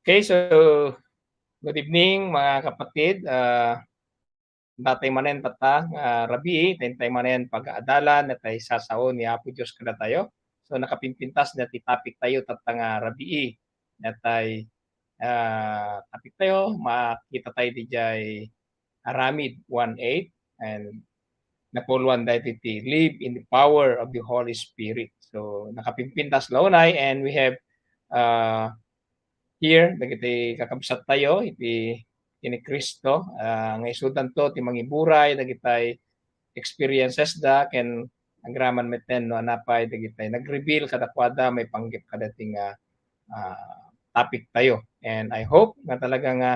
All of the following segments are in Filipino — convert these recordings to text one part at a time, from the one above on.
Okay, so good evening mga kapatid. Natay manen tata rabi, tayntay manen pag-aadalan natay sasaon ni Apo Dios kada tayo. So nakapimpintas na ti topic tayo tatanga rabi. Natay topic tayo makita tayo di jay Aramid 1:8 and napuluan dahil ti live in the power of the Holy Spirit. So nakapimpintas launay and we have uh, here dagiti kakabsat tayo iti ni Kristo nga isudan to ti mangiburay dagitay experiences da ken agraman metten no napay dagitay nag-reveal kadakwada may panggip kadating topic tayo. And I hope nga talaga nga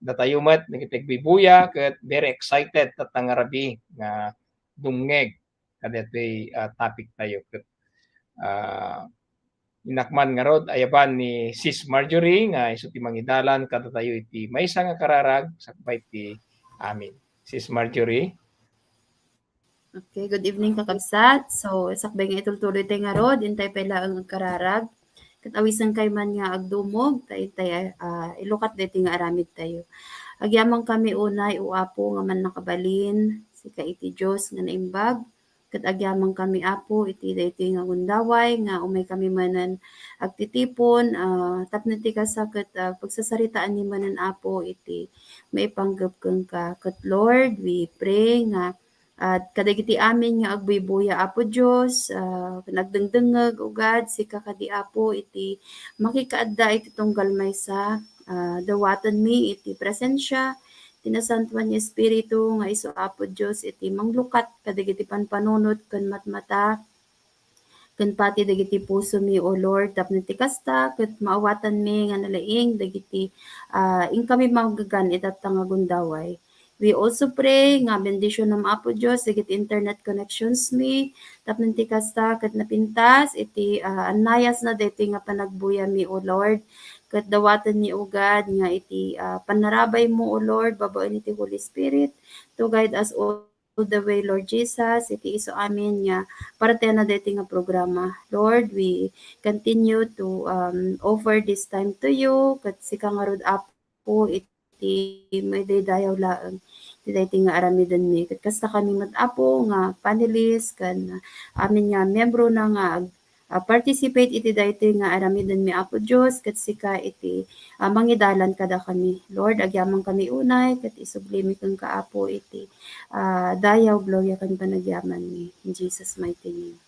datayo met dagiti bibuya ket very excited tatang rabi nga dumngeg kadatoy topic tayo ket inakman nga rod ayaban ni Sis Marjorie nga isu ti mangidalan kada tayo iti maysa nga kararag sakbay ti amin. Sis Marjorie. Okay, good evening kakabsat. So, sakbay nga itultuloy tayo nga rod, intay pala ang kararag. Katawisan kay man nga agdumog, tay ilukat dito nga aramid tayo. Agyamang kami unay, uapo nga man nakabalin, si iti Diyos nga naimbag. Kat agyamang kami apo, iti dito nga gundaway, nga umay kami manan agtitipon, tapnati ka sa pagsasaritaan ni manan apo, iti maipanggap kang ka. Kat Lord, we pray nga at kadagiti amin nga agbuy-buya apo Dios, nagdengdengeg ugad si kakadi apo iti makikaadda iti tunggal maysa dawatan mi iti presensya tinasantuan ni Espiritu nga isu apo Dios iti manglukat kadagiti panpanunot ken matmata ken pati dagiti puso mi o Lord tapno ti kasta ket maawatan mi nga nalaing dagiti kami magagan itatta nga gundaway. We also pray nga bendisyon ng Apo Diyos dagiti internet connections mi tapno ti kasta ket napintas iti anayas na deti nga panagbuya mi o Lord ket dawatan ni ugad nga iti panarabay mo o Lord babaen iti Holy Spirit to guide us all the way Lord Jesus iti isu amin nga parte na deti nga programa. Lord, we continue to offer this time to you ket sika nga rod apo iti may dayaw laeng iti daytoy nga aramiden mi ket kasta kami met apo nga panelist ken amin nga miyembro na nga participate iti daytoy nga aramiden mi apo Dios ket sika iti mangidalan kada kami. Lord, agyamang kami unay ket isublimi kang kaapo iti dayaw gloria ken panagyaman mi. In Jesus mighty name.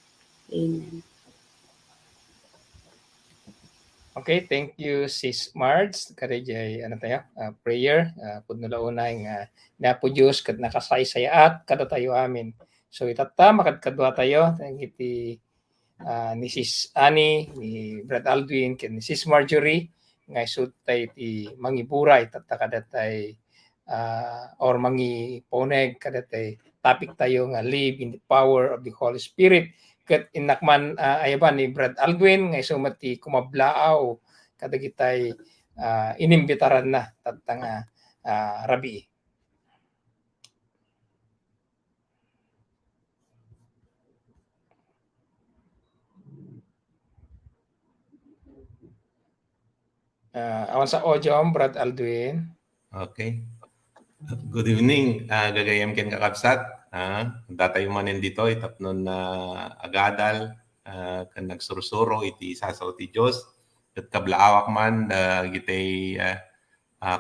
Amen. Okay, thank you Sis Marge kadayjay ano tayo prayer pudno launay nga Apo Dios ket nakasaysayaat kada tayo amin. So itatta makadkadwa tayo iti ni Sis Annie, ni Brad Aldwin, ken ni Sis Marjorie nga isud tay ti mangiburay tatta kadatay or mangiponeg kadatay topic tayo nga live in the power of the Holy Spirit ket inakman ayaban ni Brad Aldwin nga isumat ti kumablaaw kadagitay inimbitaran na tatta nga rabi. Awan sa audio, Brad Aldwin. Okay. Good evening, gagayem ken kakabsat. Datayo manen dito itapnon na agadal kan nagsursuro iti sasaw ti Dios ket kablaawak man gitay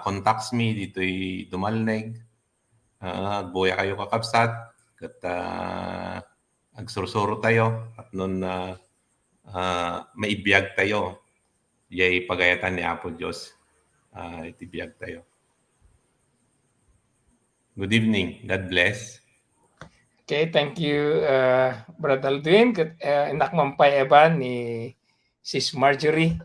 contacts me ditoy dumalneg. Agboya kayo kakabsat ket agsursuro tayo tapnon maibiyag tayo yay pagayatan ni Apo Dios iti biyag tayo. Good evening. God bless. Okay, thank you, Brad Aldwin. Inak mampay eban ni Sis Marjorie.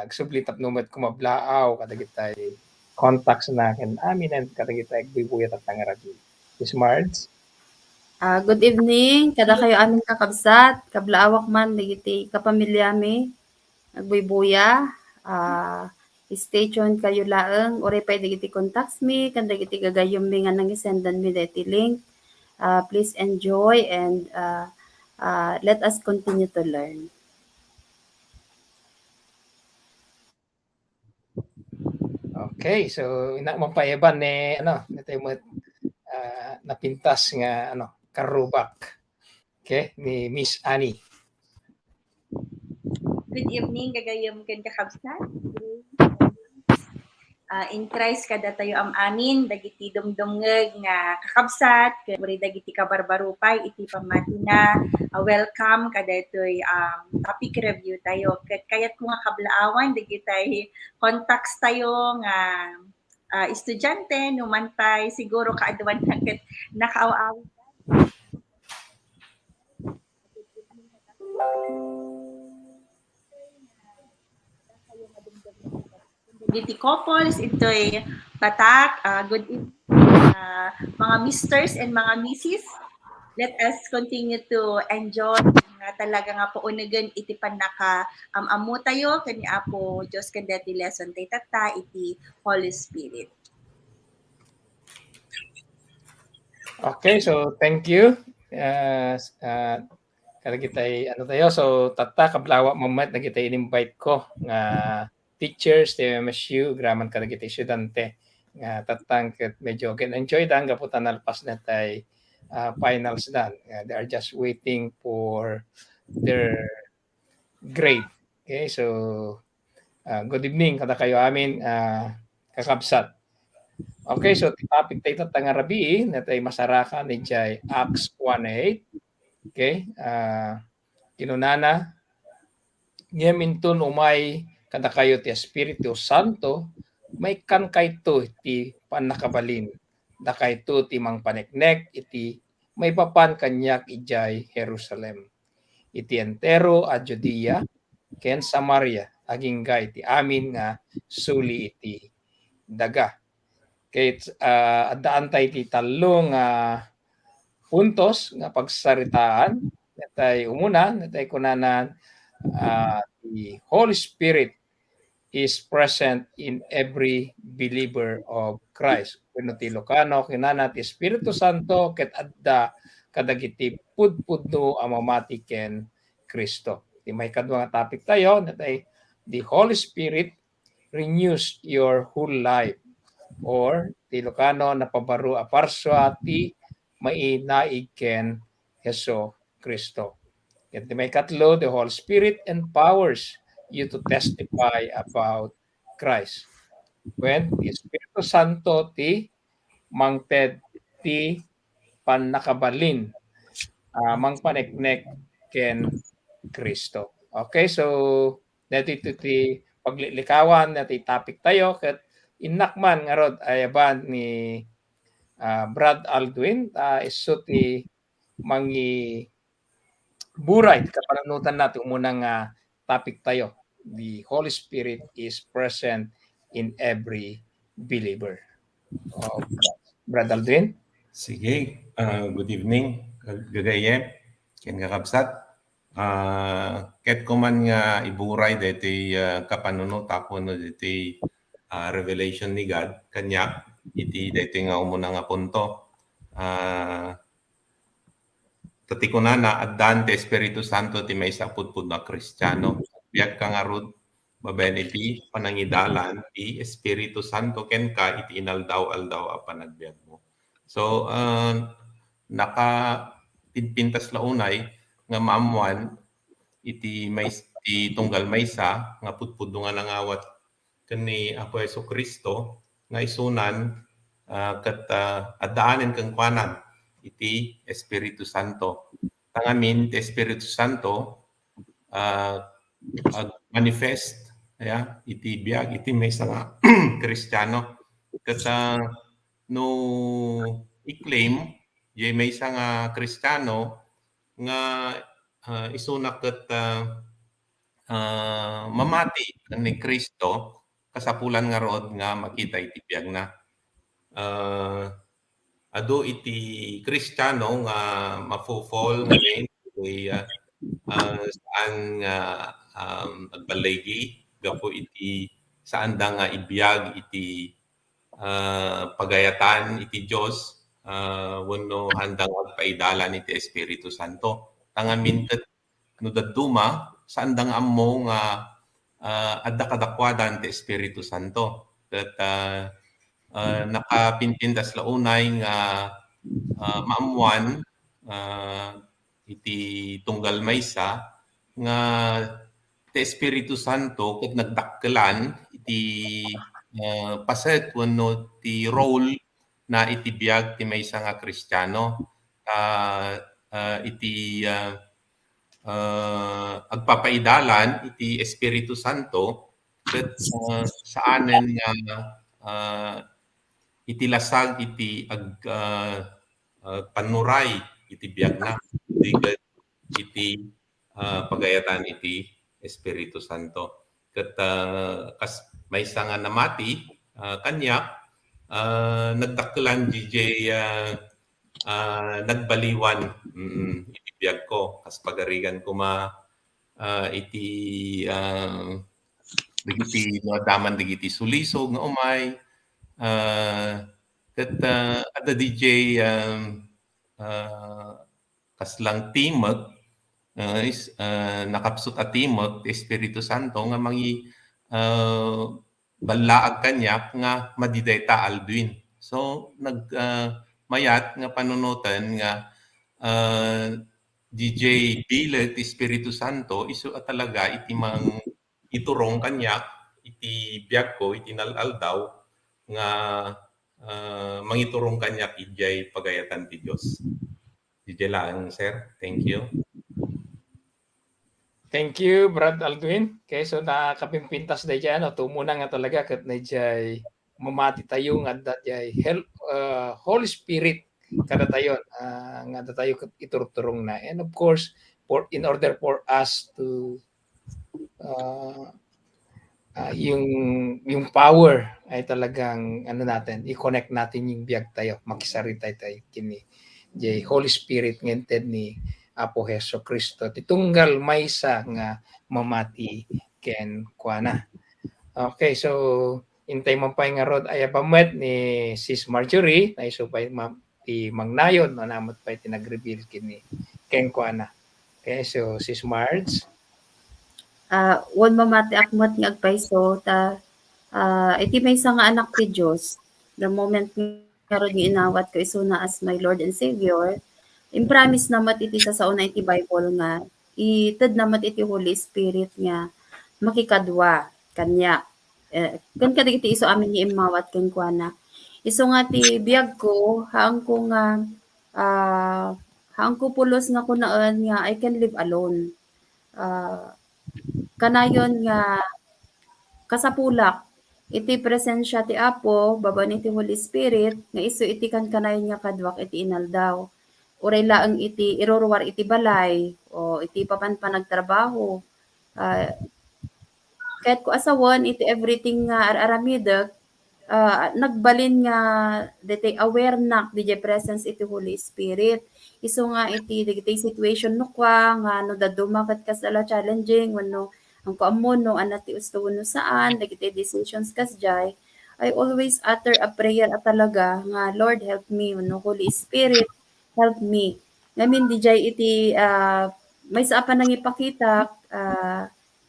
Agsubli tapnumet kumablaaw kadagitay contacts na ken amin and kadagitay agbibuyat at tangarabi. Sis Marge. Good evening kada kayo aming kakabsat kablaawak man dagiti kapamilya mi agbuybuya stay tuned kayo laeng oray pay dagiti contacts mi kan dagiti gagayom mi nga nangisendan mi dagiti link. Please enjoy and let us continue to learn. Okay, so ina mapaeban ni ano, natay mo napintas nga ano, karubak. Okay, ni Miss Annie. Good evening, gagayam ken kakabsat. In Christ kada tayo am amin, dagiti dumdumngeg nga kakabsat, ken dagiti kabarbarupay, iti pamati na welcome kada ito'y topic review tayo. Kayat ko nga kablaawan, dagiti contacts tayo nga estudyante, numantay, siguro kaadwan na ket nakaaw-aw. Diti couples, ito'y patak, good evening, mga misters and mga misses. Let us continue to enjoy nga talaga nga po unagan iti panaka amu tayo kani Apo Dios ken dati lesson tay tata iti Holy Spirit. Okay, so thank you. Kada kitay ano tayo, so tata kablawa moment na kita in-invite ko nga teachers ti MSU graman kada kita estudyante nga tatang ket medyo can enjoy dan gaputan nalpas na tay finals dan. They are just waiting for their grade. Okay, so good evening kada kayo amin kakabsat. Okay, so topic tayo tatang rabi na tayo masarakan ni Jai Acts 1:8. Okay, kinunana ngemintun umay kada kayo ti Espiritu Santo may kan kayto ti panakabalin da kayto ti mangpaneknek iti may papan kanyak ijay Jerusalem iti entero a Judea ken Samaria agingga iti amin nga suli iti daga kay addaan tay ti talong puntos nga pagsaritaan natay umuna natay kunanan the Holy Spirit is present in every believer of Christ. Kuno ti Ilocano kinana ti Espiritu Santo ket adda kadagiti pudpudno a mamati ken Kristo. Ti may kadwa nga topic tayo natay the Holy Spirit renews your whole life or ti Ilocano napabaro a parswa ti mainaig ken Heso Kristo. At may katlo, the Holy Spirit empowers you to testify about Christ. When the Espiritu Santo ti mangted ti panakabalin, mangpaneknek ken Kristo. Okay, so dito ti paglilikawan na ti topic tayo ket inakman nga rod ayaban ni Brad Aldwin iso ti mangi buray kapananutan natin umunang topic tayo. The Holy Spirit is present in every believer. Brad Aldwin? Sige, good evening, gagayem, ken kakabsat. Ket ko man nga iburay deti kapanunot ako no deti revelation ni God kanya iti deti nga umuna nga punto. Tati ko na addan ti Espiritu Santo ti maysa pudpud na Kristiyano. Biag ka nga rod babaen iti panangidalan ti Espiritu Santo ken ka iti inaldaw-aldaw a panagbiag mo. So pintas launay nga maamuan iti tunggal maysa nga pudpudno nga nangawat ken ni Apo Jesucristo nga isunan ket addaanen ken kuanan iti Espiritu Santo. Tangamin ti Espiritu Santo manifest iti biag iti maysa nga Kristiyano ket no i-claim jay maysa nga Kristiyano nga isunak ket mamati ni Kristo kasapulan nga rod nga makita iti biag na adu iti Kristiyano nga mafo-fall ngayon saan nga agbaligi gapo iti saan da nga ibiyag iti pagayatan iti Dios wenno handang agpaidalan iti Espiritu Santo. Tangamin ket no dadduma saan da nga ammo nga adda kadakwadan ti Espiritu Santo. ket nakapinpintas launay nga maamuan iti tunggal maysa nga ti Espiritu Santo ket nagdakkelan iti paset wenno ti role na iti biag ti maysa nga Kristiyano. Iti agpapaidalan iti Espiritu Santo ket saanen nga iti lasag iti panuray iti biag na iti pagayatan iti Espiritu Santo. Ket kas maysa nga namati kanya nagdakkelan DJ nagbaliwan iti biag ko kas pagarigan ko iti digiti no daman digiti sulisog nga umay ket adda DJ kaslang timog nakapsut a timog ti Espiritu Santo nga mangi ballaag kanyak nga madidayta alduin. So mayat nga panunutan nga DJ bilet ti Espiritu Santo isu talaga iti iturong kanyak iti biag ko iti nalaldaw nga mangiturong kanyak ijay pagayatan ti Dios. DJ lang, sir. Thank you. Thank you, Brad Aldwin. Okay, so nakapimpintas na dyan, tumuna nga talaga kat na dyan mamati tayo nga dyan Holy Spirit kada tayo nga tayo iturturong na. And of course, in order for us to yung power ay talagang natin, i-connect natin yung biag tayo, makisarita tayo kini jay Holy Spirit ngented ni Apo Heso Kristo titunggal maysa nga mamati ken kuana. Okay, so intay man pay nga rod ay pamet ni Sis Marjorie na iso pay ti mangnayon manamot pay tinag-reveal kini ken kuana. Okay, so Sis Marge. Wan mamati akmat nga agpayso ta iti maysa nga anak ti Dios. The moment nga rod nga inawat ko isuna as my Lord and Savior, impromise namat iti sa una iti Bible nga ited namat iti Holy Spirit nga makikadwa kanya. Kan kadagiti iso amin ni imawat ken kuana. Iso nga ti biag ko haang ko pulos nga kunaan nga I can live alone. Kanayon nga kasapulak iti presensya ti Apo babaen iti Holy Spirit nga isu iti kanayon nga kadwak iti inaldaw. Uray laeng iti iruruwar iti balay o iti papan nagtrabaho. Kahit ko asawan iti everything nga aramidek nagbalin nga diti aware nak DJ presence iti Holy Spirit. Isu nga iti diti situation no kwa nga no dadumakat kasala challenging wenno ang kaamon no anati usto no saan dagiti decisions kasjay. I always utter a prayer at talaga nga Lord help me wenno Holy Spirit help me. Ngamin DJ iti may sa pa nang ipakita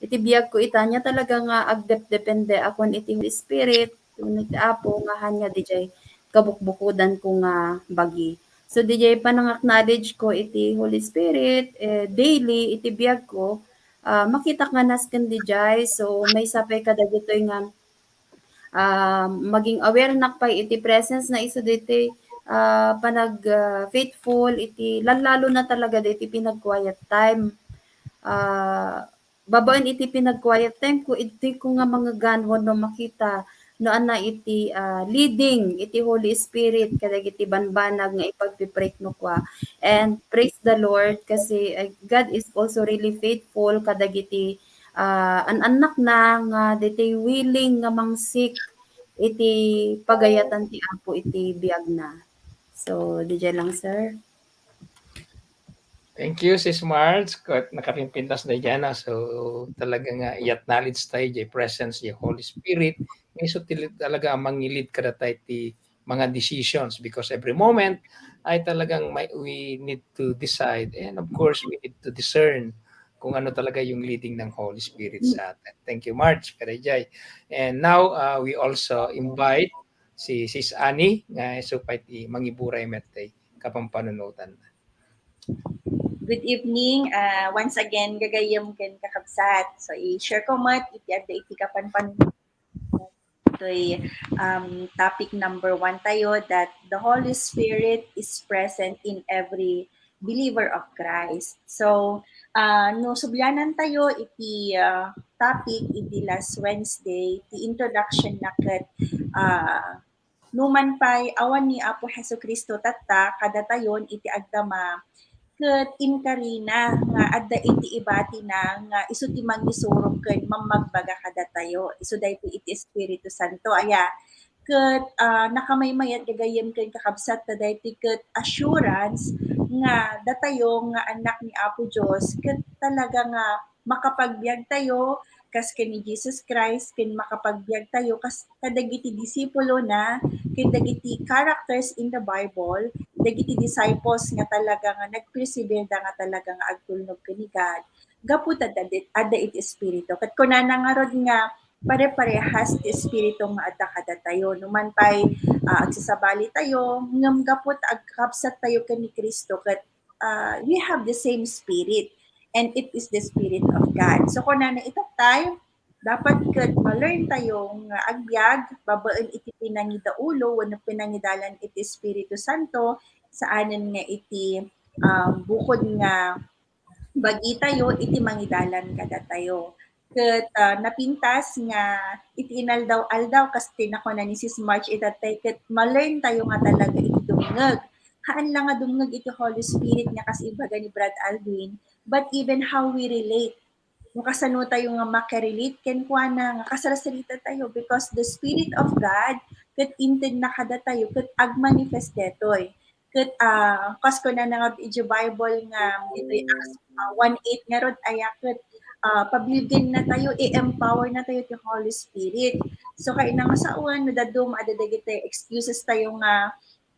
iti biag ko itanya talaga nga agdepende akon iti Holy Spirit iti Apo nga hanya DJ kabukbukudan ko nga bagi. So DJ pa nang acknowledge ko iti Holy Spirit daily iti biag ko makita nga nasken DJ so may sapay kadagitoy nga maging aware nak pa iti presence na isu diti panag faithful iti lalo na talaga iti pinag-quiet time. Babaen iti pinag-quiet time ko iti ko nga mga ganwon no makita no ana iti leading iti Holy Spirit kadagiti banbanag nga ipagpipray no kwa. And praise the Lord kasi God is also really faithful kadagiti anak na nga diti willing nga mangsik iti pagayatan ti Apo iti biag na. So, DJ lang, sir. Thank you, Sis Marge. Nakapimpintas na dyan. So, talaga nga i-acknowledge tayo yung presence yung Holy Spirit. So, talaga mangilid ka na tayo ti mga decisions because every moment ay talagang we need to decide and of course we need to discern kung ano talaga yung leading ng Holy Spirit sa atin. Thank you, Marge, Karejay. And now, we also invite si Sis Annie nga supay ti mangiburay metay kapang panunutan. Good evening. Once again, gagayam ken kakabsat. So, i-share ko mat, iti kapanpan ito'y topic number 1 tayo, that the Holy Spirit is present in every believer of Christ. So, no subyanan tayo iti topic iti last Wednesday, the introduction na ket numan pay awan ni Apo Hesu Kristo tatta kadatayon iti agdama ket inkarina nga adda iti ibati na nga isu ti mangisurog ken mamagbaga kadatayo isu daytoy iti Espiritu Santo aya ket nakamaymayat gagayem ken kakabsat ta daytoy ket assurance nga datayo nga anak ni Apo Dios ket talaga nga makapagbiag tayo kas ken ni Jesus Christ ken makapagbiag tayo kas kadagiti disipulo na ken dagiti characters in the Bible dagiti disciples nga talaga nga nagpersevere nga talaga nga agtulnog kani God gapu adda iti espiritu ket kunana nga rod nga pare-parehas ti espiritu nga adda kada tayo numan pay agsasabali tayo ngem gaput agkapsat tayo ken ni Kristo ket we have the same spirit and it is the Spirit of God. So kunana ita time dapat ket ma-learn tayo nga agbyag babaen iti pinangidaulo wenno pinangidalan iti Espiritu Santo saanen nga iti bukod nga bagi tayo iti mangidalan kada tayo ket napintas nga iti inaldaw-aldaw kas tinako na ni Sis March itatay ket ma-learn tayo nga talaga iti dumngeg haan lang nga dumngeg iti Holy Spirit nga kas ibaga ni Brad Alvin but even how we relate kung kasano tayo nga makarelate ken kuana nga kasarasalita tayo because the Spirit of God ket inted na kada tayo ket agmanifest detoy ket kas ko na nga iti Bible nga ito'y Acts 1:8 nga rod aya ket pabiligin na tayo i-empower na tayo ti Holy Spirit so kay na nga saan nadadum adadagiti excuses tayo nga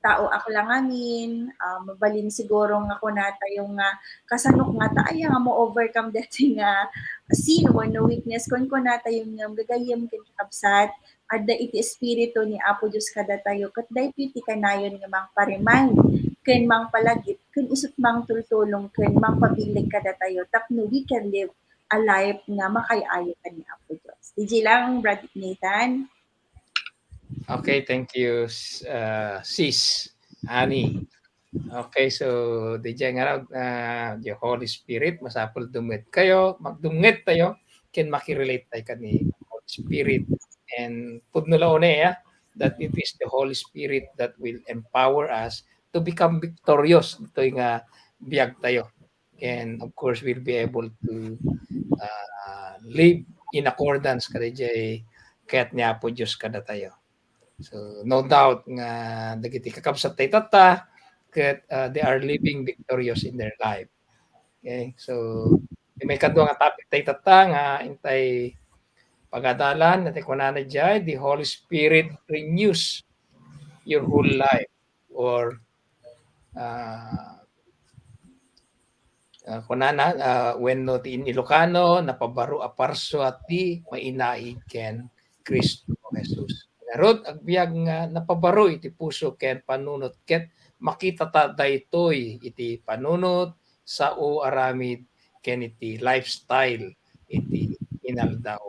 tao ako lang amin mabalin siguro nga ko na tayo nga kasanok nga tayo nga mo overcome dati nga sin or no weakness kun na tayo nga gagayem ken kakabsat adda iti espiritu ni Apo Dios kada tayo ket daytoy ti kanayon nga mangparemind ken mangpalagip ken isut mangtultulong ken mangpabilig kada tayo tapno we can live a life nga makay-ayo kan ni Apo Dios. DJ lang Brad Nathan. Okay, thank you, Sis Annie. Okay, so DJ nga raw the Holy Spirit masapol dumit kayo, magdungit tayo ken makirelate tayo kani Holy Spirit and pudno laone that it is the Holy Spirit that will empower us to become victorious ditoy nga biag tayo. And of course we'll be able to live in accordance kada jay kaya't niya po Diyos kada tayo. So no doubt nga dagiti kakabsat tayo tata ket they are living victorious in their life. Okay? So may kadwa nga topic tayo tata nga intay pagadalan natin kunana jay the Holy Spirit renews your whole life or kunana wenno ti in Ilocano napabaro a parso at ti mainaid ken Kristo Jesus. Narod agbiag nga napabaro iti puso ken panunot ket makita ta daytoy iti panunot sao aramid ken iti lifestyle iti inaldaw.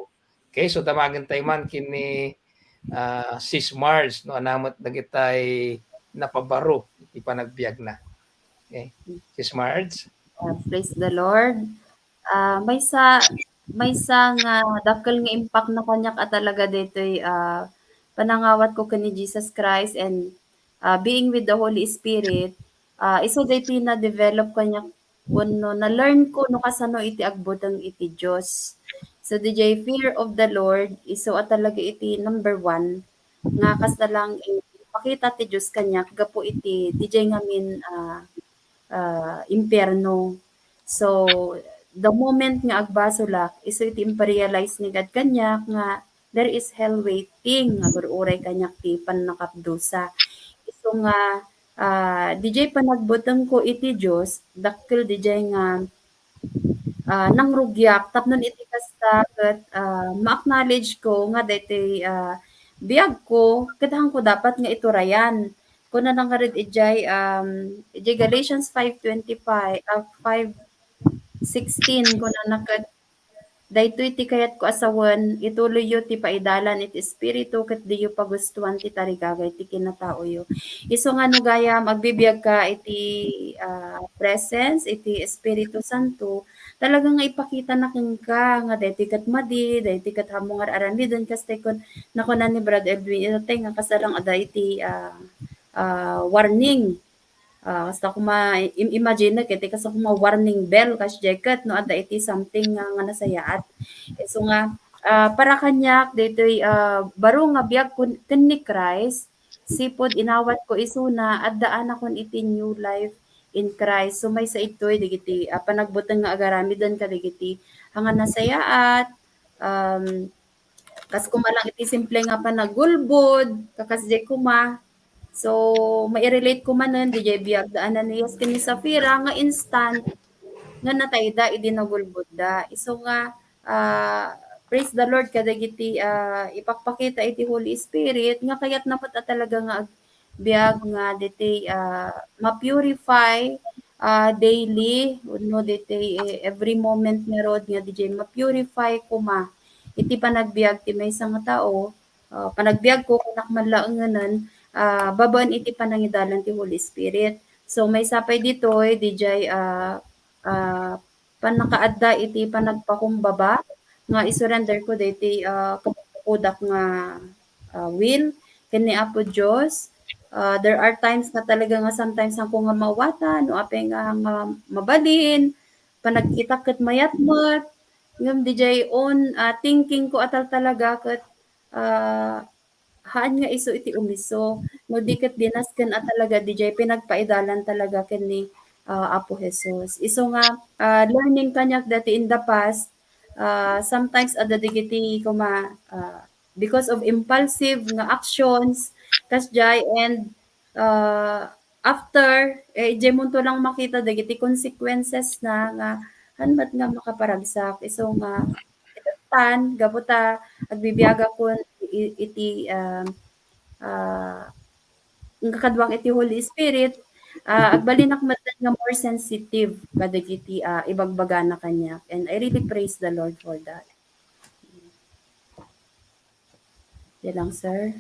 Okay, so damagan tayo man kini Sis Mars no anamat dagitay napabaro iti panagbiag na. Okay, Sis Mars. Praise the Lord. May sa nga dakkel nga impact na kanyak talaga ditoy panangawat ko kani Jesus Christ and being with the Holy Spirit. Iso daytoy na develop kanyak wenno na learn ko no kasano iti agbuteng iti Dios. So DJ fear of the Lord iso talaga iti number 1 nga kas na lang pakita ti Dios kanyak gapo iti DJ ngamin impyerno. So, the moment nga agbasolak, iso iti realize ni God kanyak nga there is hell waiting, nga uray kanyak ti panakapdusa. Iso nga, DJ panagbutang ko iti Diyos, dakkel DJ nga nangrugyak tapnon iti kasta ket ma-acknowledge ko nga daytoy biag ko ket ko dapat nga iturayan. Kuna nang nga red ijay Galatians 5:25 5:16 kuna na ket daytoy ti kayat ko asawen ituloy yo ti paidalan iti espiritu ket diyo pagustuhan ti tarigagay ti kinatao yo. Isu nga no gayam agbibiag ka iti presence iti Espiritu Santo talagang nga ipakita na ka nga daytoy ket madi daytoy ket hamo nga aramiden kastay kon nakunan ni Brad Edwin ito nga kasarang ada iti warning. Basta ko imagine ket kasi ko warning bell kas jacket no adda iti something nga nasayaat. So nga para kanyak daytoy baro nga biag ken ni Christ sipod inawat ko isuna addaan akon iti new life in Christ. So may sa itoy digiti panagbuteng nga agaramiden ka digiti nga nasayaat kas kumalang iti simple nga panagulbod kakas kuma. So, mai-relate ko manen DJ biag daanan ni kini Safira nga instant nga natayda idi nagulbod da. Isu nga praise the Lord kadagiti ipakpakita iti Holy Spirit nga kayat napat talaga nga biag nga diti ma-purify daily no diti every moment ni rod nga DJ ma-purify kuma iti panagbiag ti maysa nga tao panagbiag ko kunak man laenganan babaan iti panangidalan ti Holy Spirit. So may sapay ditoy DJ panakaadda iti panagpakumbaba nga isurrender ko diti kapudak nga will kani Apo Dios. There are times na talaga nga sometimes ako nga mawatan no apay nga mabalin panagkita ket mayatmat ngem DJ on thinking ko atal talaga ket haan nga isu iti umiso no diket dinasken talaga DJ pinagpaidalan talaga ken ni Apo Jesus. Isu nga learning kanyak dati in the past sometimes adda digiti kuma because of impulsive nga actions kasjay and after ijay monto lang makita dagiti consequences na nga hanmat nga makaparagsak. Isu nga gabuta agbibiyaga kun iti kadwang iti Holy Spirit agbalinak maten nga more sensitive kadagiti ibagbaga na kanya and I really praise the Lord for that. Yan lang, sir.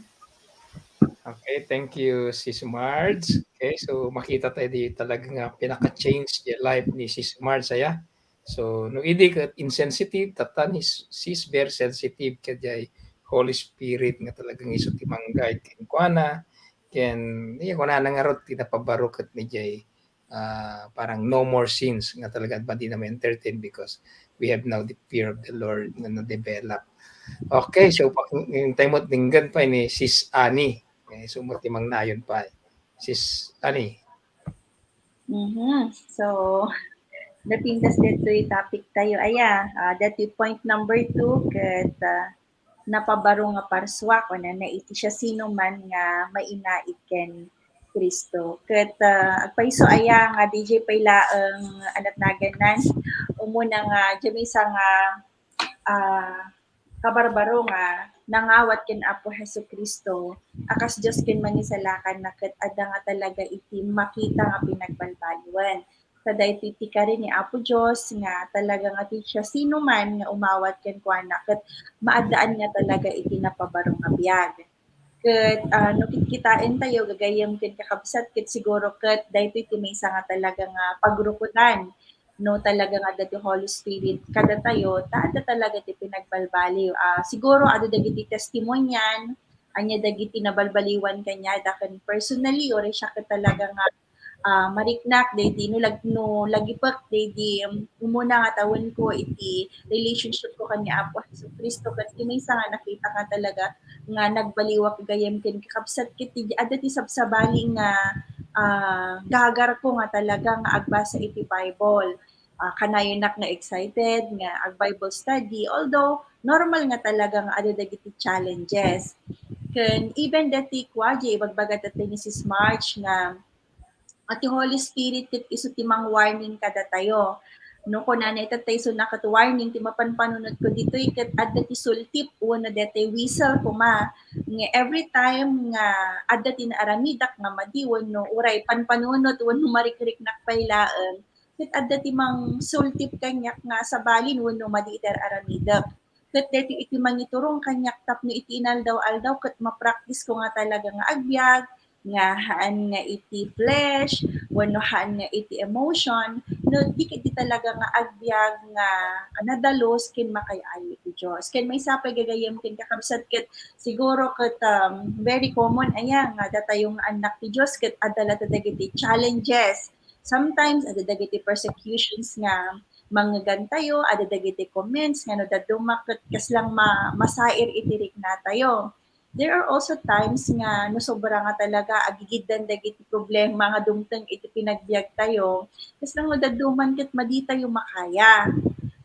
Okay, thank you, Sis Marge. Okay, so makita tayo di talaga nga pinaka-change the life ni Sis Marge saya. So, no idi kat insensitive, tatan sis very sensitive kajay Holy Spirit nga talagang iso ti manggay ken kuana ken iya kuna na nga rod tinapabaro ket ni jay parang no more sins nga talaga ba di na entertain because we have now the fear of the Lord nga na-develop. Okay, so hintay mo tinggan pa ni Sis Annie. Okay, so matimang nayon pa. Sis Annie. So, napintas dito yung topic tayo. Dati point number 2, ket napabaro nga parswa ko na iti siya sino man nga mainait ken Kristo. Ket agpaiso nga DJ payla ang anat naganan umuna nga jamisa nga kabarbaro nga nangawat ken Apo Hesu Kristo akas Dios ken manisalakan na ket adda nga talaga iti makita nga pinagbalbaliwan. Kada iti ka rin ni Apo Dios nga talaga nga ti siya sino man nga umawat ken kuana ket maadaan nga talaga iti napabaro nga biag. Ket no kitkitain tayo gagayem ken kakabsat ket siguro ket daytoy ti maysa nga talaga nga pagrukutan no talaga nga dati Holy Spirit kada tayo taada talaga ti pinagbalbaliw. Siguro adu dagiti testimonyan anya dagiti nabalbaliwan kanya daken personally or siya ket talaga nga mariknak daydi no lagipek daydi umuna nga tawon ko iti relationship ko kanya Apo Hesu Kristo ket maysa nga nakita ka talaga nga nagbaliwak gayem ken kakabsat ket adda ti sabsabali nga gagar ko nga talaga nga agbasa iti Bible. Kanayonak nga excited nga ag Bible study although normal nga talaga nga adda dagiti challenges. Ken even dati kwaji ibagbaga dati ni Sis Marge nga at yung Holy Spirit ket isu ti mang warning kada tayo no ko na itatay so nakat warning ti mapanpanunod ko dito ikat adda ti sultip una dete whistle kuma nga every time nga adda ti naaramidak nga madiwon no uray panpanunod wenno marikrik nakpailaan ket adda ti mang sultip kanyak nga sa balin wenno madiiter aramidak ket deti iti mangiturong kanyak tapno iti inaldaw-aldaw ket ma-practice ko nga talaga nga agbyag nga haan nga iti flesh wenno haan nga iti emotion no di talaga nga agbyag nga nadalos ken makayayo iti Dios ken may sapay gagayem ken kakabsat ket siguro ket very common aya nga datayong anak ti Dios ket adala dagiti challenges sometimes ada dagiti persecutions nga manggan tayo ada dagiti comments nga no daduma ket kaslang masair itirik na tayo. There are also times nga no sobra nga talaga agigiddan dagiti problema nga dumteng iti pinagbiag tayo. Kas lang daduman ket madi tayo makaya.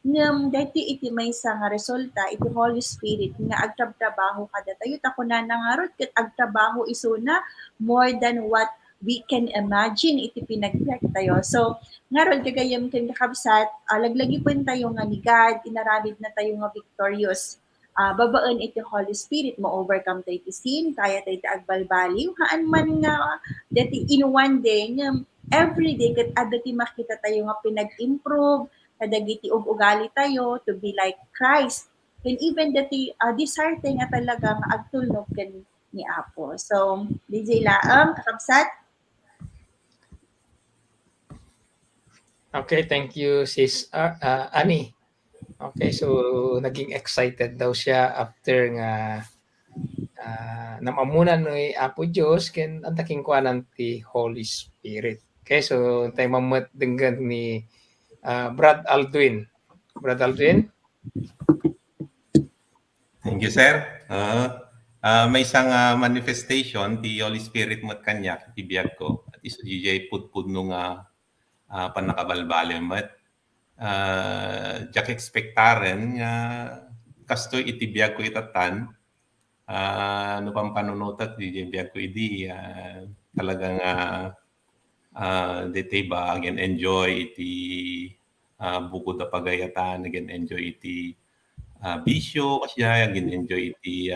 Ngem dati iti maysa nga resulta iti Holy Spirit nga agtrabaho kada tayo takunan nga rod ket agtrabaho isuna more than what we can imagine iti pinagbiag tayo. So nga rod gagayem ken kakabsat laglagi pun tayo nga ni God inaramid na tayo nga victorious. Babaan iti Holy Spirit mo overcome tayo iti sin kaya tayo iti agbalbaliw haan man nga dati in one day nga every day ket adda ti makita tayo nga pinag-improve kadagiti ugali tayo to be like Christ and even dati desire tayo nga talaga nga agtulnog ken ni Apo. So DJ Laang kakabsat. Okay, thank you sis Annie. Okay, so naging excited daw siya after nga namamunan ni Apo Diyos ken ang taking kuanan ti Holy Spirit. Okay, so tayo mamat denggan ni Brad Aldwin. Brad Aldwin? Thank you, sir. May isang manifestation ti Holy Spirit mat kanyak ti biag ko at iso DJ pudpud nung panakabalbali mat jak ekspektaren nga kastoy iti biag ko itatan no pang panunutat di biag ko idi talagang dete ba again enjoy iti bukod na pagayatan again enjoy iti bisyo kasi again enjoy iti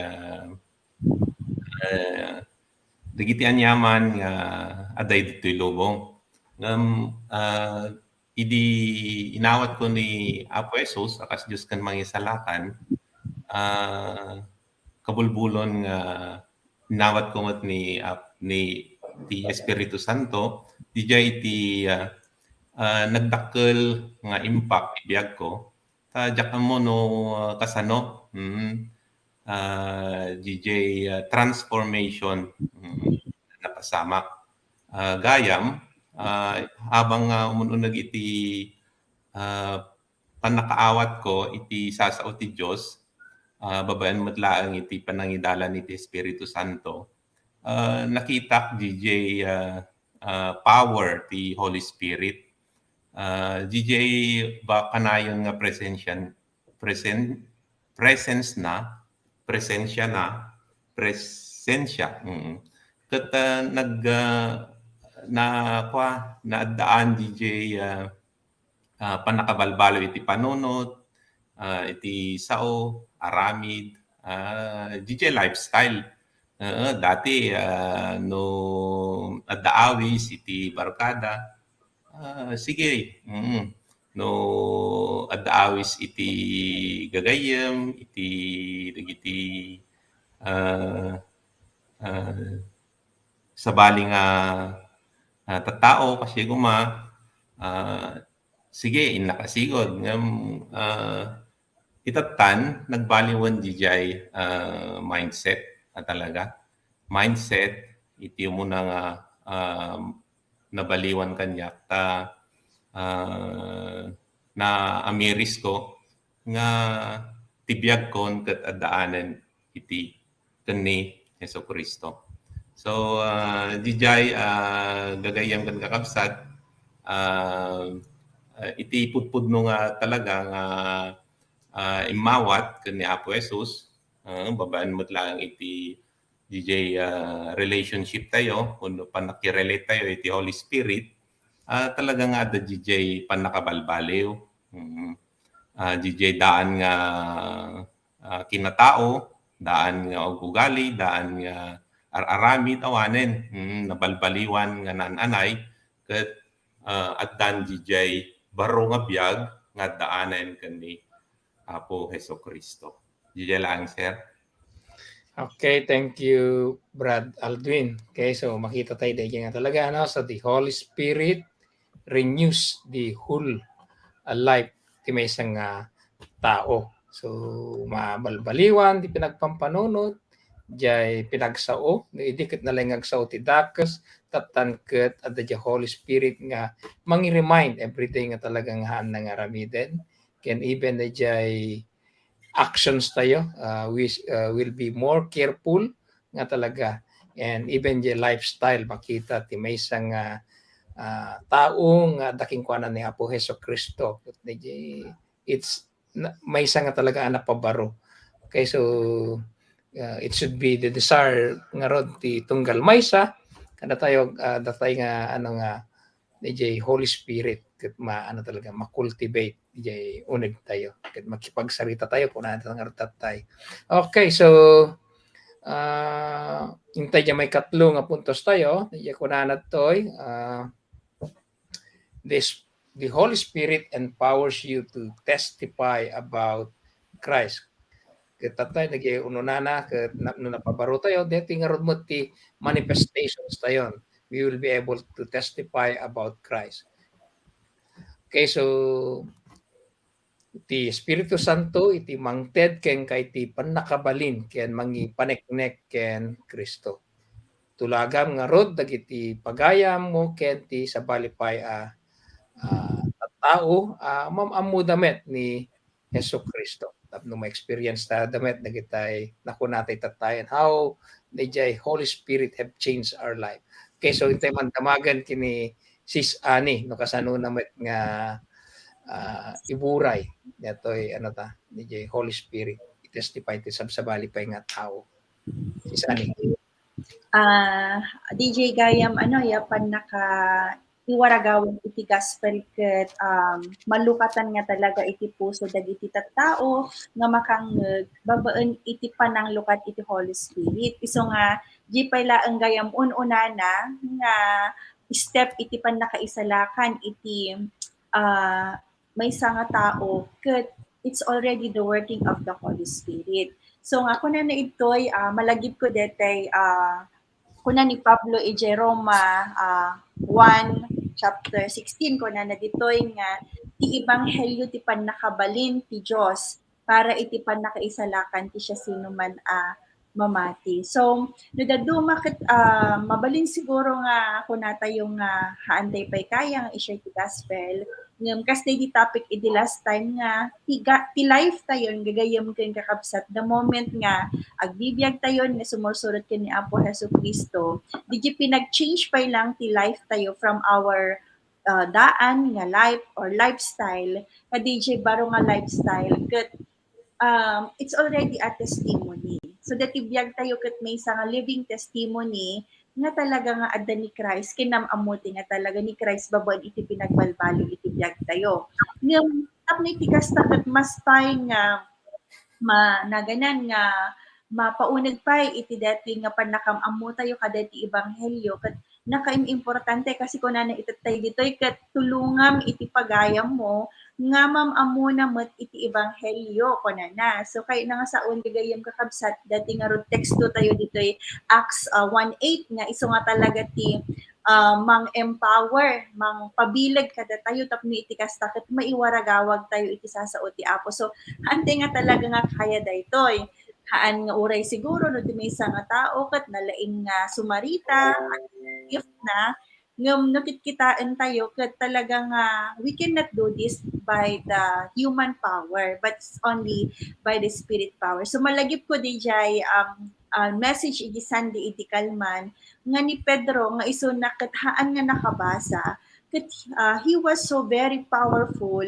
dagiti anyaman nga aday dito'y lubong idi inawat ko ni Apo Jesus akas Diyos kan mangisalakan kabulbulon nga inawat ko mat ni ti Espiritu Santo dijay iti nagdakkel nga impact ibiyag ko ta diyan mo no kasano DJ transformation napasama gayam habang umununag iti panakaawat ko iti sasao ti Dios babaen matlaang iti panangidalan iti Espiritu Santo nakita DJ power ti Holy Spirit DJ ba kanayon nga presensya ket naadaan DJ panakabalbalo iti panunot iti sao aramid DJ lifestyle dati no addaawis iti barkada sige no addaawis iti gagayem iti dagiti sabaling tattao kasi sige inakasigod ngam itatan nagbaliwan DJ mindset talaga mindset iti mo na nga nabaliwan kanyak ta na amiris ko nga tibiyag kon ket addaanen iti ken Hesus Kristo. So DJ gagayam kan kakabsat iti pudpud no nga talaga nga imawat ken ni Apo Jesus babaan mo't lang iti DJ relationship tayo kung panakirelate tayo iti Holy Spirit talaga nga ada DJ panakabalbaliw DJ daan nga kinatao, daan nga og ugali, daan nga arami tawanen, nabalbaliwan nga nananay, ket addan DJ baro nga biyag nga daanen kani Apo Hesus Kristo. DJ lang, sir. Okay, thank you, Brad Aldwin. Okay, so makita tayo dahil nga talaga, so the Holy Spirit renews the whole life ti may isang tao. So, mabalbaliwan, di pinagpampanunod, jay pinagsao, idikit na lang agsao ti dakes, tatanket at the Holy Spirit nga mangi-remind everyday nga talagang haan na nga ramiden. Can even the jay actions tayo, we will be more careful nga talaga. And even the lifestyle, makita ti may isang taong daking kuanan ni Apo Hesus Kristo. It's may isa nga talaga anak pabaro. Okay, so it should be the desire nga rod ti tunggal maysa kada tayo datay nga ano nga DJ Holy Spirit ket talaga ma-cultivate DJ unig tayo ket makipagsarita tayo kung ano nga tatay. Okay, so intay ja may katlo nga puntos tayo, DJ kunanat toy the Holy Spirit empowers you to testify about Christ. Kita tayo nag-iununana, napabaro tayo, dito nga rod mo ti manifestations tayo. We will be able to testify about Christ. Okay, so ti Espiritu Santo iti mangted ken kay ti panakabalin ken mangi paneknek ken Kristo. Tulagam nga rod dagiti pagayam mo ken ti sabalipay tao mamamu damet ni Hesus Kristo. Tapno ma-experience ta damet dagitay nakunatay tatayan how the Holy Spirit have changed our life. Okay, so intay man tamagan kini Sis Ani no kasano namet nga iburay datoy ni Holy Spirit i-testify ti sabsabali pa nga tao. Sis Ani. DJ Gayam yapan naka iwaragawin iti gospel ket malukatan nga talaga iti puso dagiti tattao nga makangeg babaen iti pananglukat iti Holy Spirit. Iso nga di payla ang gayam ununana nga step iti panakaisalakan iti maysa nga tao ket it's already the working of the Holy Spirit. So nga kunan na itoy malagip ko detay kunan ni Pablo e Roma 1 chapter 16 kunan na ditoy nga ti ebanghelyo ti pannakabalin ti Dios para iti pannakaisalakan ti siya sino man mamati. So nadaduma ket mabalin siguro nga kunata yung haantay pay kaya nga i-share ti gospel ngem kasday di topic iti last time nga ti life tayon gagayem ken kakabsat the moment nga agbibiyag tayon nga sumursurot ken ni Apo Hesus Kristo di pinag-change pay lang ti life tayo from our daan nga life or lifestyle kadijay baro nga lifestyle ket it's already a testimony. So that ibiyag tayo ket may isa nga living testimony nga talaga nga adda ni Christ kinamamuti nga talaga ni Christ babaen iti pinagbalbalo iti biyag tayo. Ngem tapno iti kasta ket mas pay nga naganan nga mapauneg pay iti dati nga panakam-ammo tayo kada iti ebanghelyo ket nakaimportante kasi kunana itatay ditoy ket tulungam iti pagayam mo nga mamamu na met iti ebanghelyo kunana. So kay na nga saon gagayem kakabsat dati nga rod teksto tayo ditoy Acts 1:8 nga iso nga talaga ti mang-empower, mang-pabilag kada tayo tapno iti kasta ket maiwaragawag tayo iti sasao ti Apo. So ante nga talaga nga kaya daytoy. Haan nga uray siguro no ti maysa nga tao ket nalaing nga sumarita if na ngem nakitkitaan tayo ket talagang we cannot do this by the human power but only by the spirit power. So malagip ko dijay message iti Sunday iti Kalman nga ni Pedro nga iso nakathaan nga nakabasa ket he was so very powerful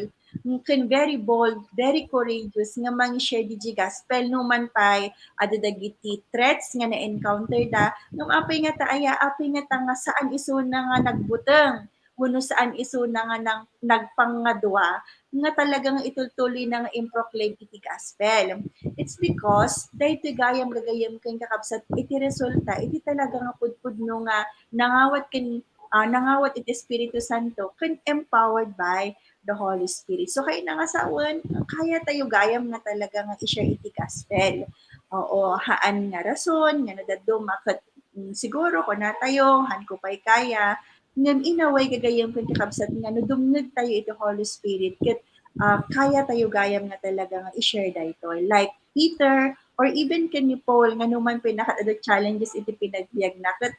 ken very bold, very courageous nga mang-share di gospel no man pay adadagiti threats nga na-encounter da ngam apay nga taaya apay nga nga saan iso na nga nagbuteng kuno saan iso na nga nang nagpangadwa nga talagang itutuloy na nga improclaim iti gospel. It's because dahito gayam gagayam kang kakabsat iti resulta iti talaga nga pudpudno nga nangawat iti Espiritu Santo can empowered by the Holy Spirit. So kaya nga saon, kaya tayo gayam nga talaga nga i-share iti gospel. Oo, haan nga rason, nga nadaddo makat siguro ko na tayo, han ko pa'y kaya, ngam inaway gagayam kung kakabsat nga, no dumnag tayo ito Holy Spirit, kat kaya tayo gayam nga talaga nga i-share dito. Like Peter, or even kan ni Paul, nga naman pinaka-the challenges iti pinagbiag na, kat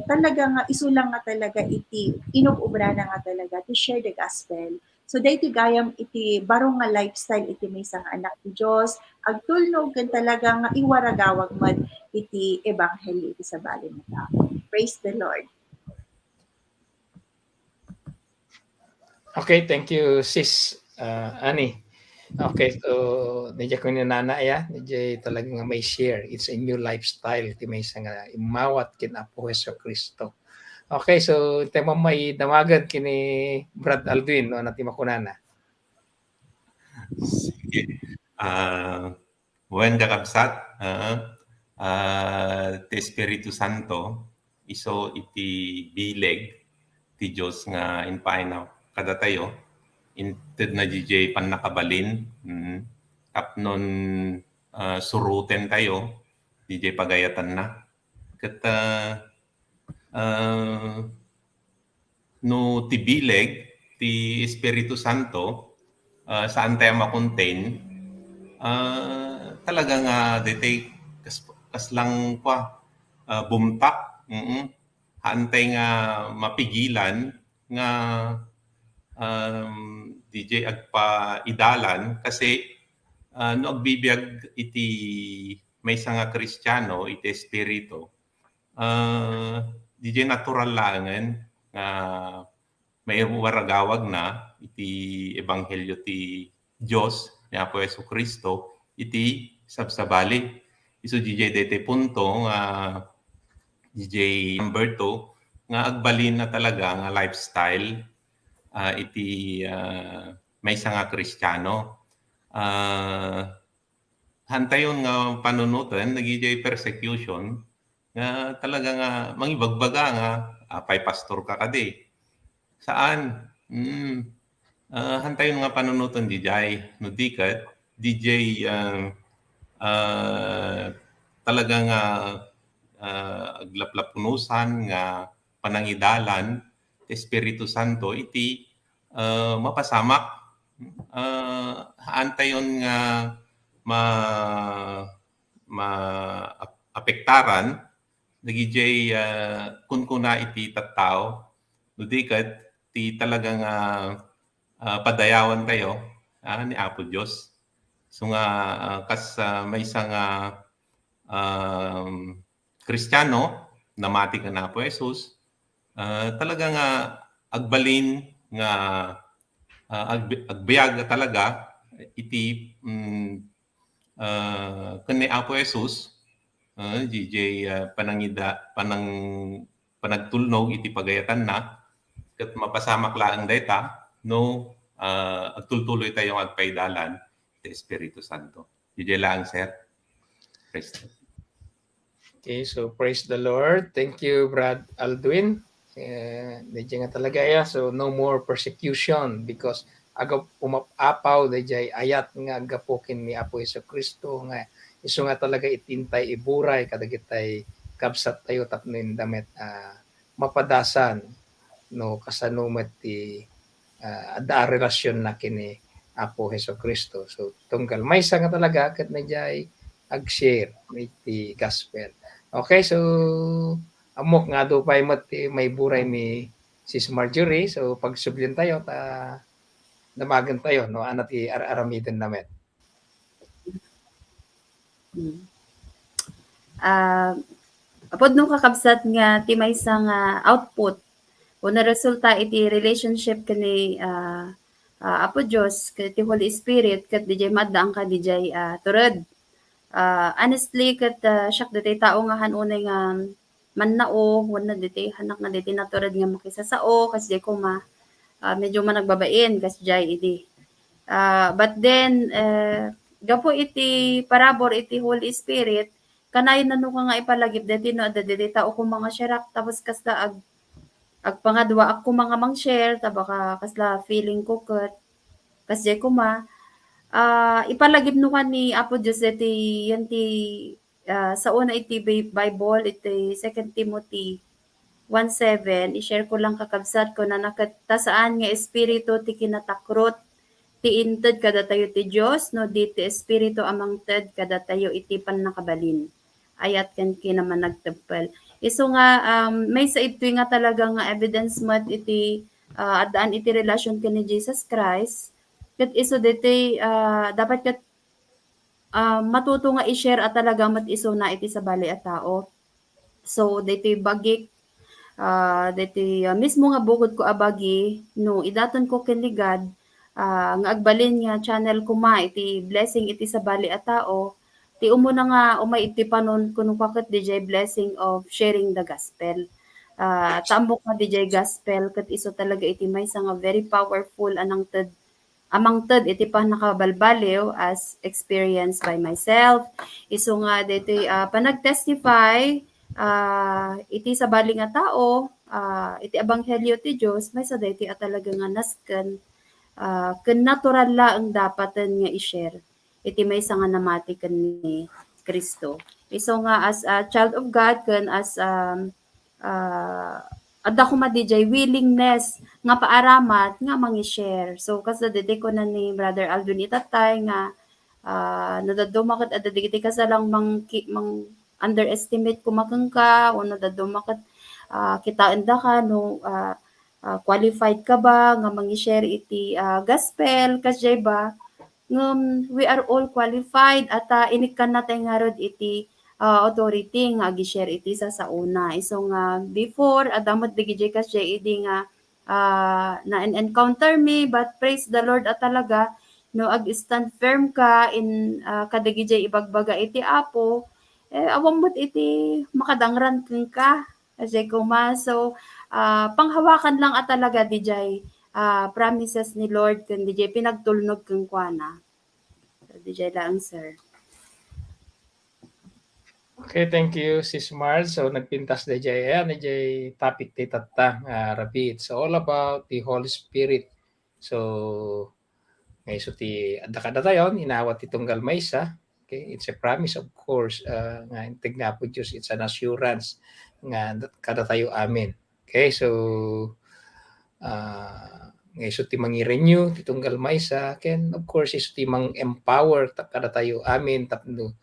talaga nga, isulang nga talaga iti, inububra na nga talaga, to share the gospel. So, dahito gayam iti barong nga lifestyle iti may isang anak ni Diyos, agtulnog kan talaga nga iwaragawag man iti ebanghelyo iti sa bali na tao. Praise the Lord. Okay, thank you, Sis Annie. Okay, so medyo ko ni nana ya, medyo talagang may share. It's a new lifestyle ti may isang imawat kin Apo Jesucristo. Okay, so tema may damagan kini Brad Aldwin no nati makunana. Sige. When kakabsat, ti Espiritu Santo, iso iti bileg, ti Diyos nga inpainaw kada tayo, inted na DJ pan nakabalin, tapnon suruten tayo, DJ pagayatan na. Kat no ti bileg, ti Espiritu Santo, saan tayo makontain, talaga nga detay kas lang pa bumtak, hantay nga mapigilan nga DJ agpa idalan kasi no agbibiyag iti may nga Kristiyano iti espiritu, DJ natural langan nga may waragawag na iti ebanghelyo ti Dios ni Apo Jesucristo iti sabsabali. Isu DJ dete punto nga DJ number 2 nga agbalin na talaga nga lifestyle iti may nga Kristiyano. Hantayon nga panunutan nagijay persecution nga talaga nga mangibagbaga nga apay pastor ka kadi. Saan? Hantayon nga panunutan DJ no dikat DJ talaga nga aglaplapunusan nga panangidalan Espiritu Santo iti mapasamak hantayon nga apektaran nagijay kunkuna iti tattao no dikat ti talagang padayawan tayo ni Apo Diyos. So nga kas may isang Kristiyano namati ka na Apo Jesus, talagang agbalin nga agbayag talaga iti kani Apo Jesus, DJ panagtulnog iti pagayatan na ket mapasamak laang dayta no agtultuloy tayo agpaidalan ti Espiritu Santo. DJ lang sir. Praise the Lord. Okay, so praise the Lord. Thank you, Brad Aldwin. Medyo nga talaga ya. So no more persecution because aga umapaw dayjay ayat nga agapokin ni Apo Jesucristo nga isu nga talaga itintay iburay kadagitay kabsat tayo tapno damit mapadasan no kasanumet ti ada relasyon na kini Apo Jesucristo. So tunggal may nga talaga ket medjay ag-share iti gospel. Okay, so amok nga do pay may buray ni Sis Marjorie. So pagsublin tayo damagan tayo no anat i aramiden namin. Apod nung kakabsat nga ti maysa nga output o na resulta iti relationship kani Apo Dios ket ti Holy Spirit ket DJ maddaan ka DJ turod. Honestly ket siak dati tao nga hanunay nga mannao wala diti hanak nga diti naturad nga makisasao kas jay ko medyo managbabain kas jay idi. But then gapo iti parabor iti Holy Spirit kanay nano ka nga ipalagip deti no adda diti tao ko mga sharak tapos kasta agpangadwa ako mga mang-share tabaka kasla feeling ko ket kas jay ko ipalagip no ka ni Apo Dios iti yan ti sa una iti Bible iti 2 Timothy 1:7 i-share ko lang kakabsat ko na nakatasaan nga espiritu ti kinatakrot ti inted kada tayo ti Dios no di ti espiritu amang ted kada tayo iti pannakabalin. Ayat ken kinaman nagtempel. Isu nga may sa ito nga talaga nga evidence mat iti adaan iti relasyon ken ni Jesus Christ. Ket isu diti dapat ket matuto nga i-share at talaga mat isu na iti sa bali a tao. So diti bagik diti mismo nga bukod ko abagi no idaton ko ken ni God nga agbalin nga channel ko iti blessing iti sa bali a tao ti umuna nga umay iti panon kuno kaket DJ blessing of sharing the gospel. Tambok nga DJ gospel ket isu talaga iti maysa nga very powerful amang ted iti nakabalbaliw as experienced by myself. Isu nga diti panagtestify iti sa bali nga tao iti ebanghelyo ti Dios maysa diti talaga nga nasken ken natural laeng dapaten nga i-share iti maysa nga namati ken ni Kristo. Isu nga as a child of God ken as adda ko DJ willingness nga paaramat nga mangi-share. So kas didi ko na ni Brother Alvin itatay nga nadaduma ket adda digiti kasalang mang underestimate kumakeng ka o nadaduma ket kitaan da ka no qualified ka ba nga mangi-share iti gospel kas jay ba we are all qualified at inikkan natin nga rod iti authority nga agi-share iti sa una. Iso nga before adamot digiti kas jay idi nga na-encounter me but praise the Lord at talaga no ag-stand firm ka in kadagiti ibagbaga iti Apo awang mo't iti makadangran keng ka kasi so panghawakan lang at talaga DJ promises ni Lord kun DJ pinagtulnog keng kuana. So, DJ lang sir. Okay, thank you, Sis Mars. So, nagpintas na topic ti tatta, Rabi. It's all about the Holy Spirit. So, ngayon ti adda tayo, inawat itong galmaysa. Okay, it's a promise, of course, nga intig nga po Diyos, it's an assurance nga kada tayo amin. Okay, so, ngayon ti mangi-renew, ti tunggal maysa, ken of course, iso ti mang-empower kada tayo amin, tapno,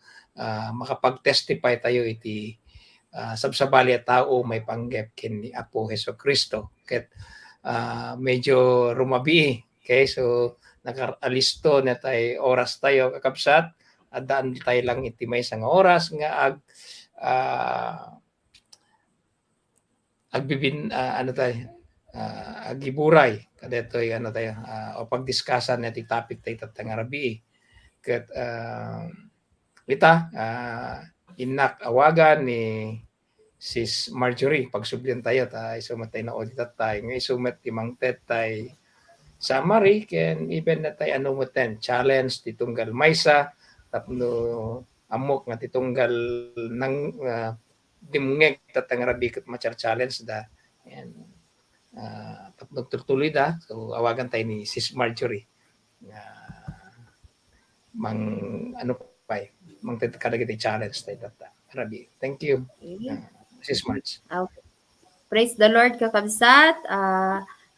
makapag-testify tayo iti sabsabali at tao may panggap ken ni Apo Heso Kristo. Ket medyo rumabi. Okay, so nakalisto na tayo oras tayo kakabsat. Adaan tayo lang iti maysa nga oras nga agiburay kadetoy tayo o pagdiskasan na ti topic tayo tatanga rabi. Ket inak awagan ni Sis Marjorie pagsublian tayo isumatay na audit tayo ngay sumat timang tetay summary ken even na tayo muten challenge titunggal maysa tapno amok nga titunggal nang dimungeg tatang rabi ket machar challenge da and tapno tuloy da so awagan tayo ni Sis Marjorie mang mang kadagiti challenge tayo tata. Rabi. Thank you. Sis March. Okay. Praise the Lord kakabsat.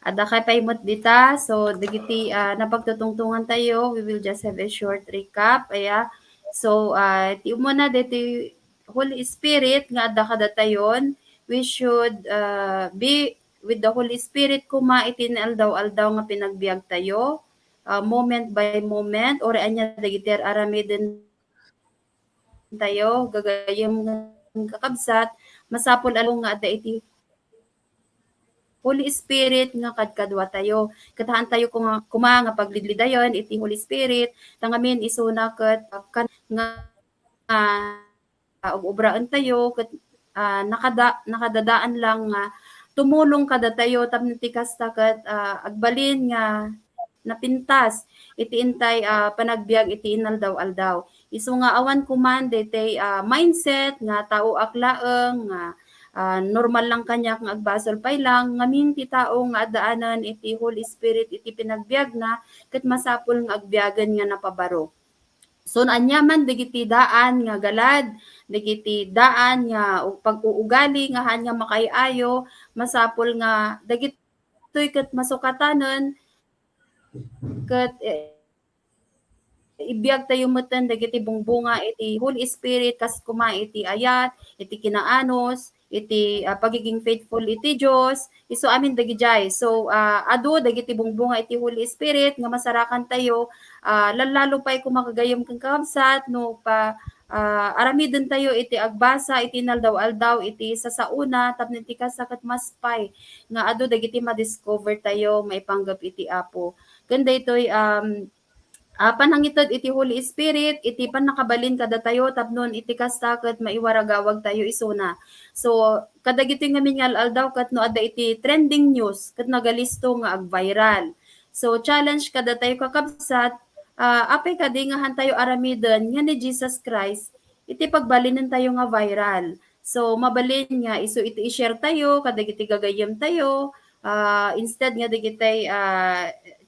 Ada kay paimot dita. So digiti napagtutungtungan tayo. We will just have a short recap. So ti umuna diti Holy Spirit nga adda kada tayon. We should be with the Holy Spirit kuma itinaldaw-aldaw nga pinagbiag tayo. Moment by moment or anya dagiti aramiden tayo gagayem kakabsat masapol along nga adda iti Holy Spirit nga kadkadwa tayo katahan tayo kuma nga paglidlidayon iti Holy Spirit tangamin isuna ket kan nga obraan tayo ket nakadadaan lang nga tumulong kada tayo tapno ti kasta ket agbalin nga napintas iti intay panagbiag iti inaldaw-aldaw. Isu nga awan kuman daytay mindset nga tao aklaeng nga normal lang kanya nga agbasol pay lang ngamin ti tao nga addaanan iti Holy Spirit iti pinagbiag na ket masapul nga agbiagan nga napabaro. So anyaman dagiti daan nga galad, dagiti daan nga pag-uugali nga hanya makay-ayo, masapul nga dagitoy ket masukatanen ket ibiyag tayo metten dagiti bungbunga iti Holy Spirit kas kuma iti ayat, iti kinaanos, iti pagiging faithful iti Dios. Isu amin dagijay. So adu dagiti bungbunga iti Holy Spirit nga masarakan tayo lalo pay kumakagayam kang kakabsat no pa aramiden tayo iti agbasa iti naldaw-aldaw iti sasauna tapno iti kasakat maspay nga adu dagiti ma-discover tayo maipanggap iti Apo. Kanda itoy panangitod iti Holy Spirit, iti panakabalin kada tayo, tapnon iti kastakot maiwaragawag tayo isuna. So, kadagito nga mingal aldaw kat no ada iti trending news, kat nagalisto nga ag-viral. So, challenge kada tayo kakabsat, apay kadingahan tayo aramidon, nga ni Jesus Christ, iti pagbalinan tayo nga viral. So, mabalin nga, iso iti i-share tayo, kadagiti gagayam tayo, instead nga digitay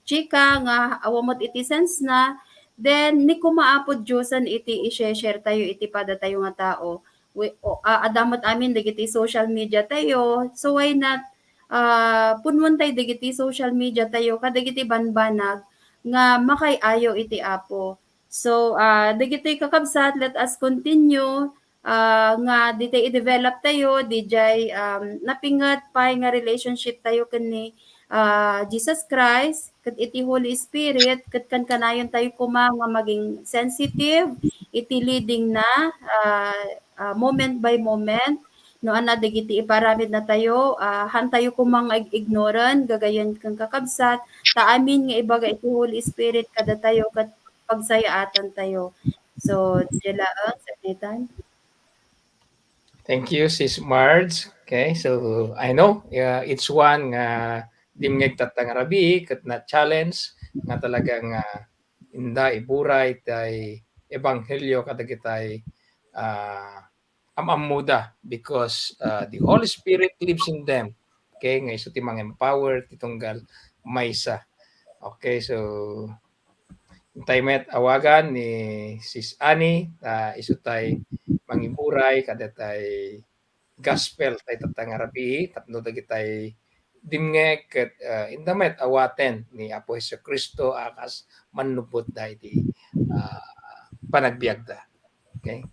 chika nga awamot iti sense na then ni kumaapod Diyosan iti i-share tayo iti pada tayo nga tao adamot amin dagiti social media tayo so why not punwan tayo dagiti social media tayo kadagiti banbanag nga makay-ayo iti Apo. So dagiti kakabsat, let us continue nga ditay i-develop tayo dijay napingat pay nga relationship tayo kani Jesus Christ, ket iti Holy Spirit, ket kanayon tayo kuma nga maging sensitive, iti leading na moment by moment, no ana dagiti iparamid na tayo, han tayo kumang ignoran, gagayon kang kakabsat, taamin nga ibaga iti Holy Spirit kada tayo ket pagsayaatan tayo. So, dilaang sanitan. Thank you, Sis Marge. Okay, so I know it's one dimngeg tatang rabi ket na challenge nga talagang inda iburay tay ebanghelyo kadagitay amamuda because the Holy Spirit lives in them. Okay, nga isu ti mang-empower ti tunggal maysa. Okay, so intay met awagan ni Sis Annie isu tay mangiburay kadatay gospel tay tatang rabi tapno dagitay dimngeg ket indamet awaten ni Apo Jesucristo akas manlupot da iti panagbiagda. Okay?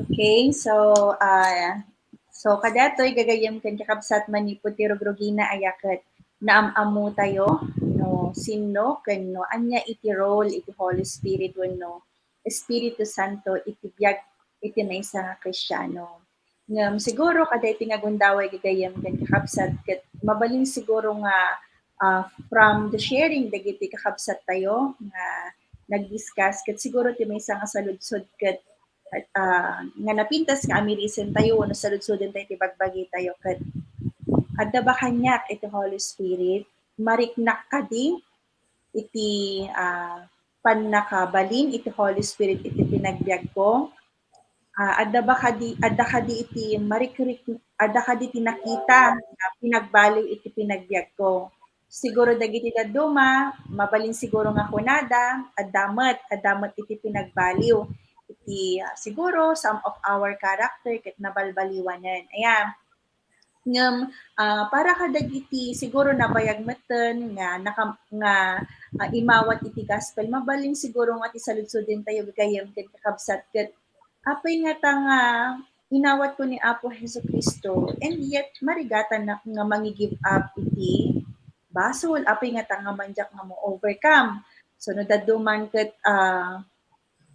Okay, so kadatoy gagayem ken kakabsat manipod ti Rogrogina ayaket naamamu tayo no sinno ken no anya iti role iti Holy Spirit wenno Espiritu Santo iti biag iti maysa nga Kristiyano. Ngem siguro kada iti nga gundaway gagayem ken kakabsat ket mabalin siguro nga from the sharing dagiti kakabsat tayo nga nag-discuss ket siguro ti maysa nga saludsod ket nga napintas nga amirisen tayo no saludsuden tayo ti bagbagi tayo ket adda ba kanyak iti Holy Spirit mariknak kadi iti pannakabalin iti Holy Spirit iti pinagbiag ko adda kadi iti marikrik adda kadi ti nakita nga pinagbaliw iti pinagbiag ko siguro dagiti dadduma mabalin siguro nga kunada addamet iti pinagbaliw iti siguro some of our character ket nabalbaliwanen ayan ngem para kadagiti siguro nabayag metten nga imawat iti gospel mabalin siguro nga ti saludsuden tayo gayem ket kakabsat ket apay nga nga inawat ko ni Apo Jesucristo and yet marigatan na nga mangi-give up iti basol apay nga nga manjak nga mo overcome so no dadduman ket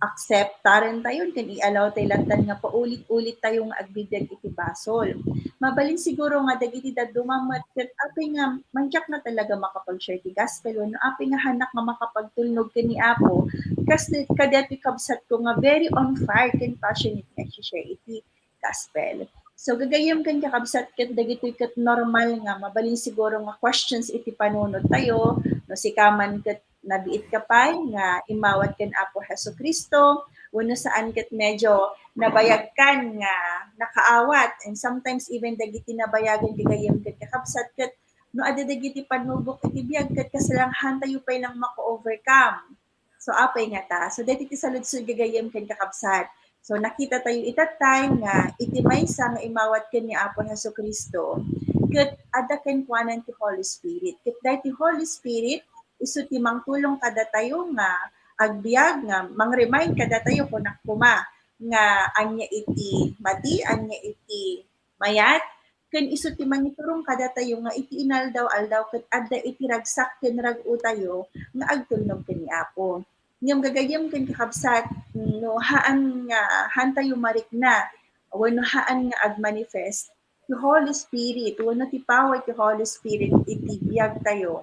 acceptaren tayo ken i-allow tayo lantan nga paulit-ulit tayo nga agbibiag iti basol. Mabalin siguro nga dagiti daddumamet ket apay nga manjak na talaga makapag-share ti gospel no apay nga hanak nga makapagtulnog ken ni Apo kasi kadati kabsat ko nga very on fire ken passionate nga share iti gospel. So gagayem kan kakabsat ket dagitoy ket normal nga mabalin siguro nga questions iti panunod tayo no sikaman ket nabiit ka pay nga imawat ken Apo Hesukristo wenno saan ket medyo nabayag kan nga nakaawat and sometimes even dagiti nabayagan gagayem ket kakabsat ket no adda dagiti panubok iti biag ket kasalanghan tayo pay lang mako-overcome. So apay nga ta. So dagiti saludsod gagayem ken kakabsat. So nakita tayo itatay nga iti maysa nga imawat ken ni Apo Hesukristo ket adda ken kuanan ti Holy Spirit. Ket dahil ti Holy Spirit isu ti mangtulong kada tayo nga agbiag nga mang-remind kada tayo kuma nga anya iti mati, anya iti mayat ken isu ti mangiturong kada tayo nga iti inaldaw-aldaw ket adda iti ragsak ken rag-o tayo nga agtulnog ken ni Apo. Ngem gagayem ken kakabsat no haan nga tayo marikna wenno haan nga agmanifest ti Holy Spirit wenno ti power ti Holy Spirit iti biag tayo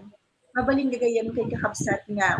mabalin gagayem ken kakabsat nga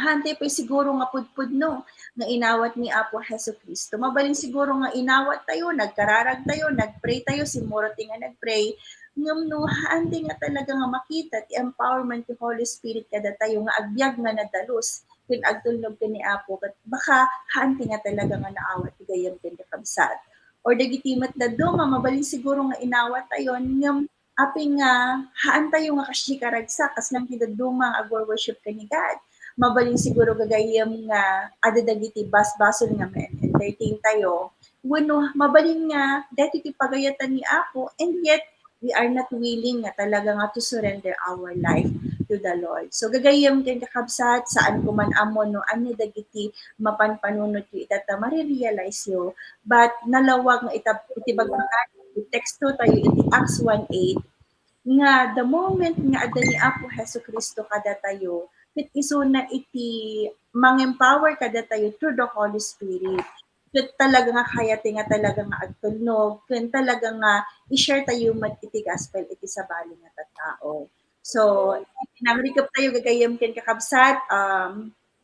hantay pa siguro nga pudpudno nga inawat ni Apo Hesukristo. Mabalin siguro nga inawat tayo, nagkararag tayo, nagpray tayo, si Moroti nga nagpray. Ngam no, hantay nga talaga nga makita ti empowerment ti Holy Spirit kada tayo nga agbyag nga nadalus ken agtulnog ken ni Apo ket baka hantay nga talaga nga naawat ti gayem ken kakabsat. Or dagiti matdado nga mabalin siguro nga inawat tayo ngam aping nga haan tayo nga kasyi karagsak kas lang tidaduma agwo-worship ken ni God. Mabalin siguro gagayem nga ada dagiti basbason nga entertain tayo wenno mabalin nga dati ti pagayatan ni Apo and yet we are not willing nga talaga nga to surrender our life to the Lord. So gagayem ken kakabsat saan ko man amon no anya dagiti mapanpanunod yu itata marirealize yo but nalawag nga iti bagbagan teksto tayo iti Acts 1:8 nga the moment nga adda ni Apo Hesukristo kada tayo ket iso na iti mang-empower kada tayo through the Holy Spirit. Ket talaga nga kayati nga talaga nga agtulnog, ken talaga nga i-share tayo mat iti gospel iti sabali nga tattao. So, pinangrikap tayo gagayem ken kakabsat,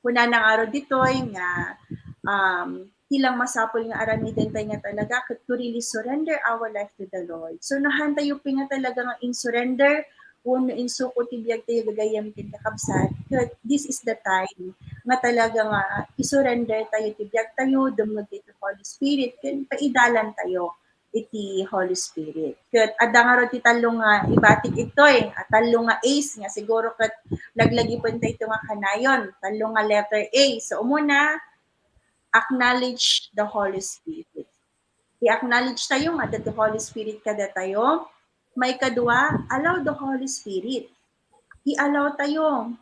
kuna nang araw ditoy nga tilang masapol nga aramiden tayo nga talaga ket to really surrender our life to the Lord. So, nahan tayo nga talaga nga in surrender kung insuko ti biag tayo gagayam ken kakabsat, this is the time nga talaga nga isurrender tayo ti biag tayo dumnog iti Holy Spirit ken paidalan tayo iti Holy Spirit. Ket adda nga ro ti tallo nga ibatik itoy, tallo nga A's nga siguro ket laglagi pun tayo ito nga kanayon, tallo nga letter A. So umuna, acknowledge the Holy Spirit. I-acknowledge tayo nga that the Holy Spirit kada tayo. May kadua, allow the Holy Spirit. I-allow tayo,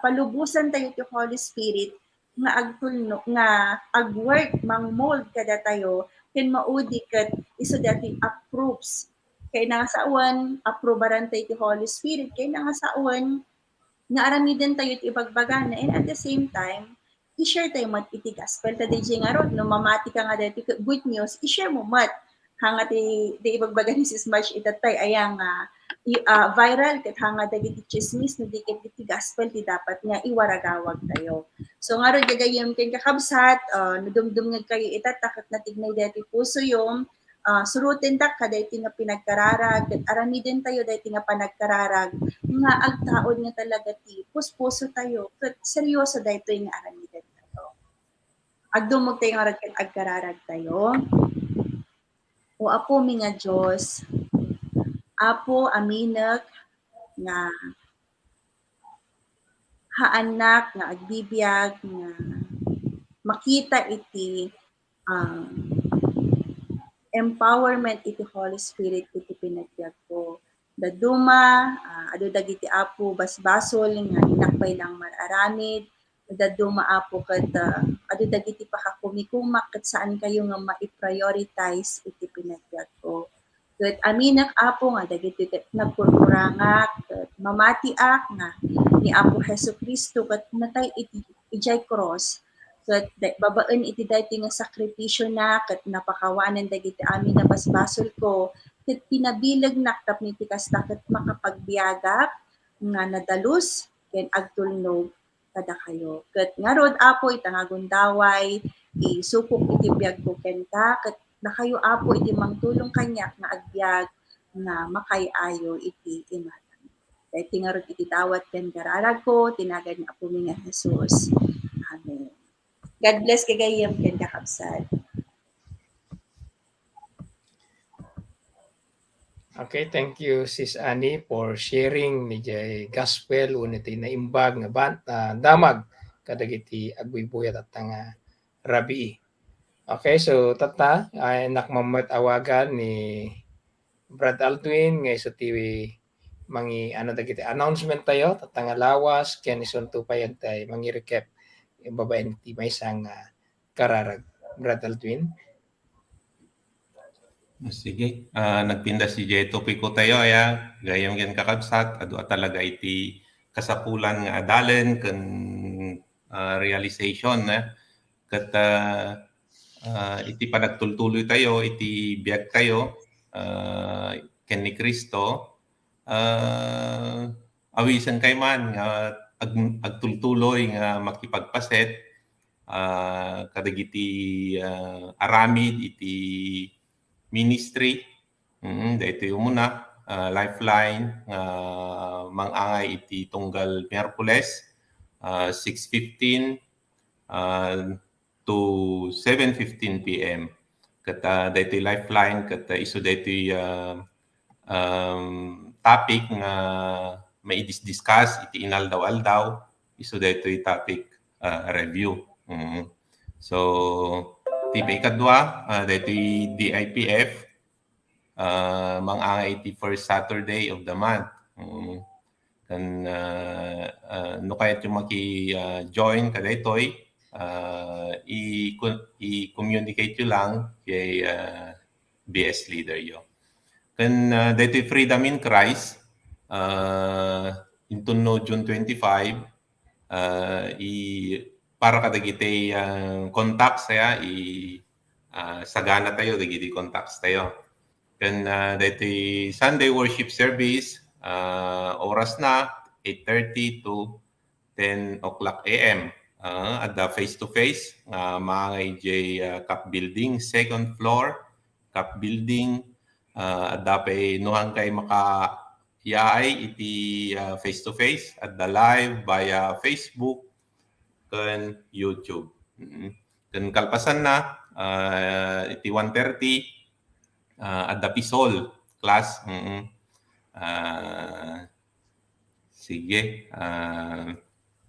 palubusan tayo ti Holy Spirit nga agtulno nga agwork mang-mold kada tayo ken maudi ket isu dati approves. Kay nangasaon aprobaran tayo ti Holy Spirit kay nangasaon nga aramiden tayo ti ibagbagan and at the same time i-share tayo mat iti gospel ta DJ nga rod no mamati ka nga dati good news i-share mo mat hanga ti ibagbagan ni sis March itatay ayang viral ket hanga dagiti chismis no dikit iti gospel ti dapat nga iwaragawag tayo. So nga ro gagayem ken kakabsat nadumdum nga kayo itatakot na tignay dati puso yung surutin ta kada iti nga pinagkararag ket aramiden tayo dati nga panagkararag nga agtaod nga talaga ti puspuso tayo ket seryoso daytoy nga aramiden tayo. Agdumog tayo nga ken agkararag tayo. O Apo mi nga Dios, Apo aminek nga haanak nga agbibiyag nga makita iti empowerment iti Holy Spirit iti pinagbiag ko. Daduma, adu dagiti Apo basbasol nga inakpay lang mararamid, daduma Apo ket adu dagiti pakakumikumak ket saan kayo nga ma-prioritize iti pinagbiag ko. Ket aminak Apo nga dagiti nagkurkurangak ket mamatiak nga ni Apo Hesukristo ket natay iti ijay cross ket babaen iti daytoy nga sakripisyo na ket napakawanan dagiti amin na basbasol ko ket pinabilag nak tapno iti kasta ket makapagbiagak nga nadalus ken agtulnog kada kayo. Ket ngarod Apo itangagon daway isupok iti biag ko ken ka ket na kayo apo iti mangtulong kanyak nga agbyag nga makayayo iti imatan. Dahil tingarod iti tawat ken gararag ko, tinagad ni Apo mi nga Jesus. Amen. God bless kagayam ken kakabsat. Okay, thank you Sis Annie for sharing ni jay gospel uniti na imbag nga damag kadagiti agbubuyat at nga rabi. Okay, so tata ay nakmamat awagan ni Brad Aldwin nga iso TV mangi ano dagiti announcement tayo tatanga lawas ken ison tupayan tay mangi recap babaen ti maysang kararag. Brad Aldwin. Sige, nagtinda si Jeto Pico tayo aya gayam gen kakabsat adu talaga iti kasapulan nga adalen ken realization ket iti panagtultuloy tayo iti biag tayo ken ni Kristo awisan kay man nga agtultuloy nga makipagpaset kadagiti aramid iti ministry. Dahito yung muna, Lifeline, mangangay iti tunggal Miyerkules, 6:15 to 7:15 p.m. Kata dahito yung Lifeline, kata iso dahito yung topic nga may discuss iti inaldaw-aldaw, iso dahito yung topic review. So, tiba ikadwa, dahito yung DIPF, mangangay iti first Saturday of the month. Kan no kayat yung maki-join kadaytoy, i-communicate yun lang kay BS leader yo. Kan dahito yung Freedom in Christ, into no June 25, para kadagiti contacts saya sagana tayo dagiti contacts tayo. Then dito Sunday worship service oras na 8:30 to 10 o'clock a.m. At the face-to-face mga Cup Building, second floor Cup Building, at dapay nuhang kay maka-yaay iti face-to-face at the live via Facebook kan YouTube. Kan kalpasan na iti 1:30 at the Pisol class. Sige.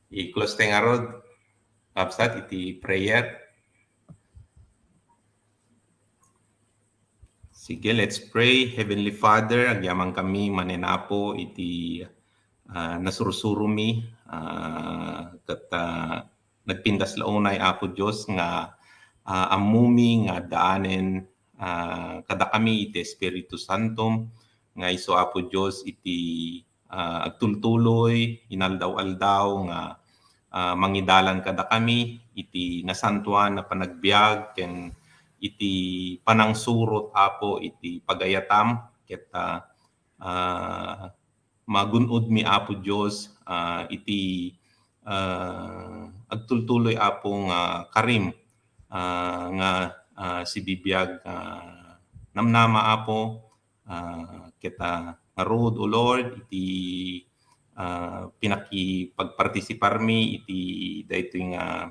I-close tayo nga rod. Kapsat iti prayer. Sige, let's pray. Heavenly Father, agyaman kami manenapo iti nasursuro kat nagpindas launay Apo Diyos nga amumi nga daanen kada kami iti Espiritu Santo nga iso Apo Diyos iti agtultuloy inaldaw-aldaw nga mangidalan kada kami iti nasantuan na panagbiag ken iti panangsurot Apo iti pagayatam ket magunod mi Apo Diyos iti agtultuloy Apong karim nga si bibiyag namnama Apo kita ngarud o Lord iti pinakipagpartisipar mi iti dayto nga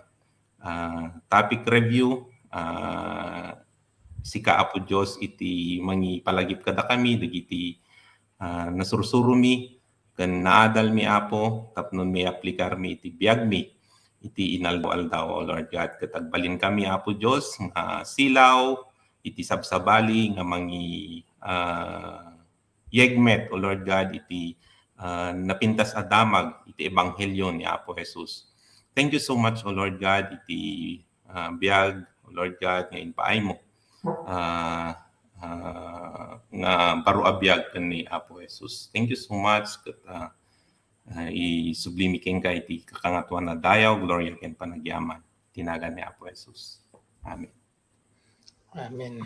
topic review sika Apo Diyos iti mangi palagip kada kami dagiti nasursuro mi ken naadal mi Apo tapnon mi aplikar mi iti biag mi iti inaldaw-aldaw o Lord God ket agbalin kami Apo Diyos silaw iti sabsabali nga mangi yegmet o Lord God iti napintas a damag iti ebanghelyo ni Apo Jesus. Thank you so much O Lord God iti biag O Lord God nga inpaay mo nga baro abiyag ken ni Apo Jesus. Thank you so much ket isublimi ken ka iti kakangatuan na dayaw gloria ken panagyaman tinagan ni Apo Jesus. Amen. Amen.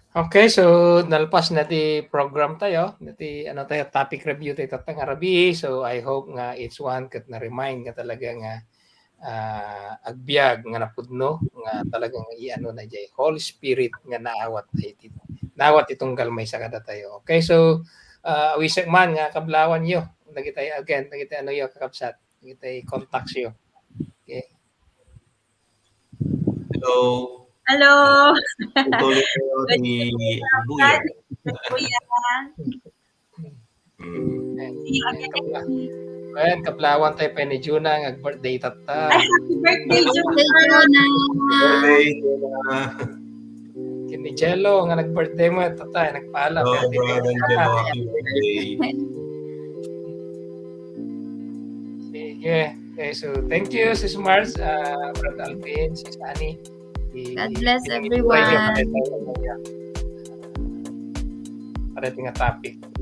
Okay, so nalpas na ti program tayo, nati ano tayo topic review tayo tatang arabi. So I hope nga each one kat na remind nga talaga nga agbyag nga napudno nga talagang iano na jay Holy Spirit nga naawat tayo naawat itong galmay sa kada tayo. Okay, so wisag man nga kablawan yo nagitay again nagitay ano yo kakabsat nagitay contacts yo. Okay. Hello. Hello. Tuloy kayo ni Buya. Kuya. See you again. Ayan, kaplawan tayo pa ni Juna, nag-birthday tata. Ay, happy birthday, June. Birthday. Kini Jello, nga nag-birthday mo, tata, nagpaalam. Oh, Happy brother birthday. Jello, happy birthday. Sige. Okay, so thank you, Sis Mars, Brad Alvin, Sis Annie. God bless everyone. Parating nga topic.